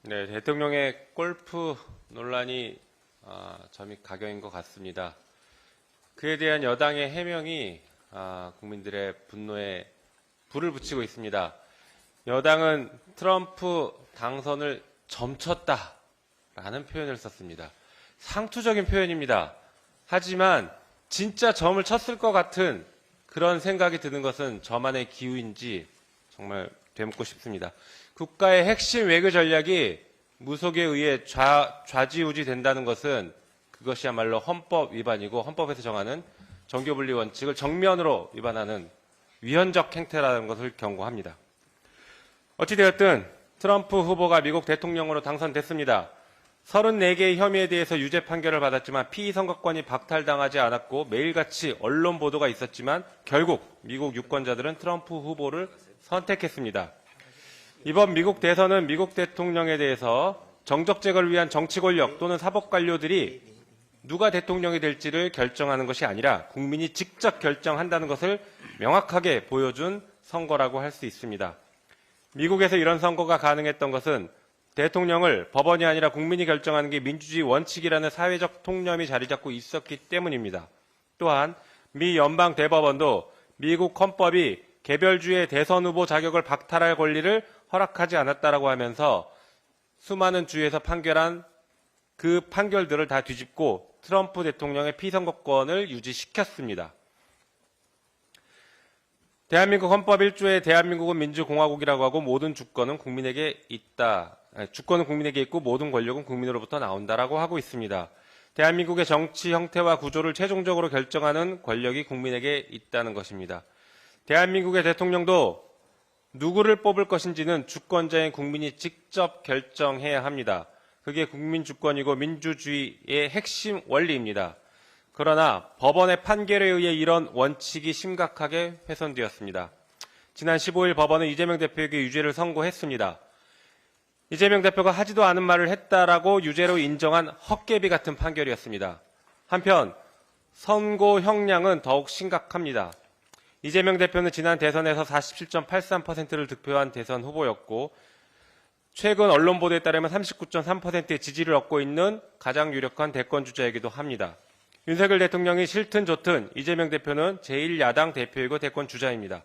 네, 대통령의 골프 논란이 점이 가경인 것 같습니다. 그에 대한 여당의 해명이 국민들의 분노에 불을 붙이고 있습니다. 여당은 트럼프 당선을 점쳤다라는 표현을 썼습니다. 상투적인 표현입니다. 하지만 진짜 점을 쳤을 것 같은 그런 생각이 드는 것은 저만의 기우인지 정말 되묻고 싶습니다. 국가의 핵심 외교 전략이 무속에 의해 좌지우지 된다는 것은 그것이야말로 헌법 위반이고 헌법에서 정하는 정교분리 원칙을 정면으로 위반하는 위헌적 행태라는 것을 경고합니다. 어찌되었든 트럼프 후보가 미국 대통령으로 당선됐습니다. 34개의 혐의에 대해서 유죄 판결을 받았지만 피의선거권이 박탈당하지 않았고 매일같이 언론 보도가 있었지만 결국 미국 유권자들은 트럼프 후보를 선택했습니다. 이번 미국 대선은 미국 대통령에 대해서 정적 제거를 위한 정치 권력 또는 사법 관료들이 누가 대통령이 될지를 결정하는 것이 아니라 국민이 직접 결정한다는 것을 명확하게 보여준 선거라고 할 수 있습니다. 미국에서 이런 선거가 가능했던 것은 대통령을 법원이 아니라 국민이 결정하는 게 민주주의 원칙이라는 사회적 통념이 자리 잡고 있었기 때문입니다. 또한 미 연방 대법원도 미국 헌법이 개별주의 대선 후보 자격을 박탈할 권리를 허락하지 않았다라고 하면서 수많은 주에서 판결한 그 판결들을 다 뒤집고 트럼프 대통령의 피선거권을 유지시켰습니다. 대한민국 헌법 1조에 대한민국은 민주공화국이라고 하고 모든 주권은 국민에게 있다. 주권은 국민에게 있고 모든 권력은 국민으로부터 나온다라고 하고 있습니다. 대한민국의 정치 형태와 구조를 최종적으로 결정하는 권력이 국민에게 있다는 것입니다. 대한민국의 대통령도 누구를 뽑을 것인지는 주권자인 국민이 직접 결정해야 합니다. 그게 국민 주권이고 민주주의의 핵심 원리입니다. 그러나 법원의 판결에 의해 이런 원칙이 심각하게 훼손되었습니다. 지난 15일 법원은 이재명 대표에게 유죄를 선고했습니다. 이재명 대표가 하지도 않은 말을 했다라고 유죄로 인정한 헛개비 같은 판결이었습니다. 한편 선고 형량은 더욱 심각합니다. 이재명 대표는 지난 대선에서 47.83%를 득표한 대선 후보였고 최근 언론 보도에 따르면 39.3%의 지지를 얻고 있는 가장 유력한 대권 주자이기도 합니다. 윤석열 대통령이 싫든 좋든 이재명 대표는 제1야당 대표이고 대권 주자입니다.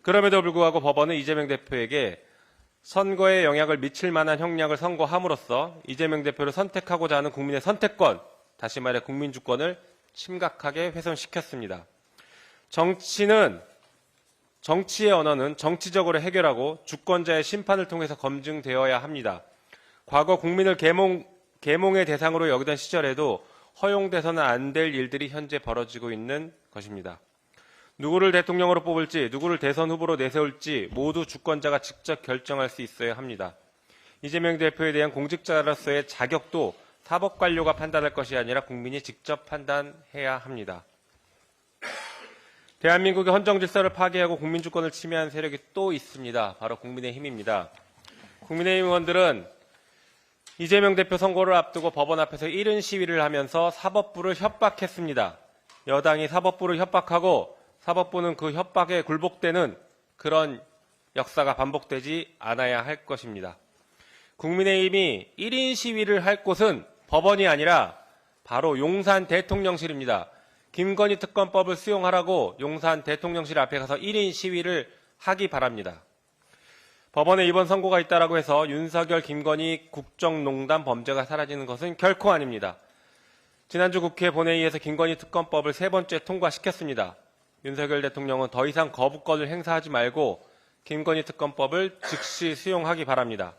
그럼에도 불구하고 법원은 이재명 대표에게 선거에 영향을 미칠 만한 형량을 선고함으로써 이재명 대표를 선택하고자 하는 국민의 선택권, 다시 말해 국민주권을 심각하게 훼손시켰습니다. 정치의 언어는 정치적으로 해결하고 주권자의 심판을 통해서 검증되어야 합니다. 과거 국민을 계몽의 대상으로 여기던 시절에도 허용돼서는 안 될 일들이 현재 벌어지고 있는 것입니다. 누구를 대통령으로 뽑을지, 누구를 대선 후보로 내세울지 모두 주권자가 직접 결정할 수 있어야 합니다. 이재명 대표에 대한 공직자로서의 자격도 사법관료가 판단할 것이 아니라 국민이 직접 판단해야 합니다. 대한민국의 헌정질서를 파괴하고 국민주권을 침해한 세력이 또 있습니다. 바로 국민의힘입니다. 국민의힘 의원들은 이재명 대표 선거를 앞두고 법원 앞에서 1인 시위를 하면서 사법부를 협박했습니다. 여당이 사법부를 협박하고 사법부는 그 협박에 굴복되는 그런 역사가 반복되지 않아야 할 것입니다. 국민의힘이 1인 시위를 할 곳은 법원이 아니라 바로 용산 대통령실입니다. 김건희 특검법을 수용하라고 용산 대통령실 앞에 가서 1인 시위를 하기 바랍니다. 법원에 이번 선고가 있다라고 해서 윤석열, 김건희 국정농단 범죄가 사라지는 것은 결코 아닙니다. 지난주 국회 본회의에서 김건희 특검법을 3번째 통과시켰습니다. 윤석열 대통령은 더 이상 거부권을 행사하지 말고 김건희 특검법을 즉시 수용하기 바랍니다.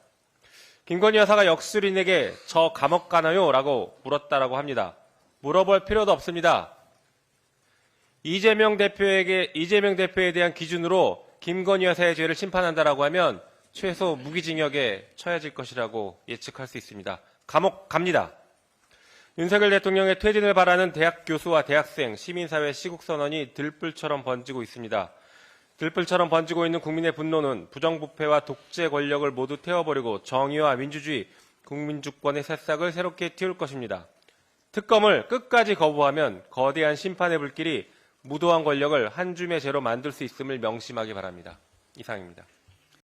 김건희 여사가 역술인에게 저 감옥 가나요? 라고 물었다라고 합니다. 물어볼 필요도 없습니다. 이재명 대표에 대한 기준으로 김건희 여사의 죄를 심판한다라고 하면 최소 무기징역에 처해질 것이라고 예측할 수 있습니다. 감옥 갑니다. 윤석열 대통령의 퇴진을 바라는 대학 교수와 대학생, 시민사회 시국선언이 들불처럼 번지고 있습니다. 들불처럼 번지고 있는 국민의 분노는 부정부패와 독재 권력을 모두 태워버리고 정의와 민주주의, 국민주권의 새싹을 새롭게 틔울 것입니다. 특검을 끝까지 거부하면 거대한 심판의 불길이 무도한 권력을 한 줌의 죄로 만들 수 있음을 명심하기 바랍니다. 이상입니다.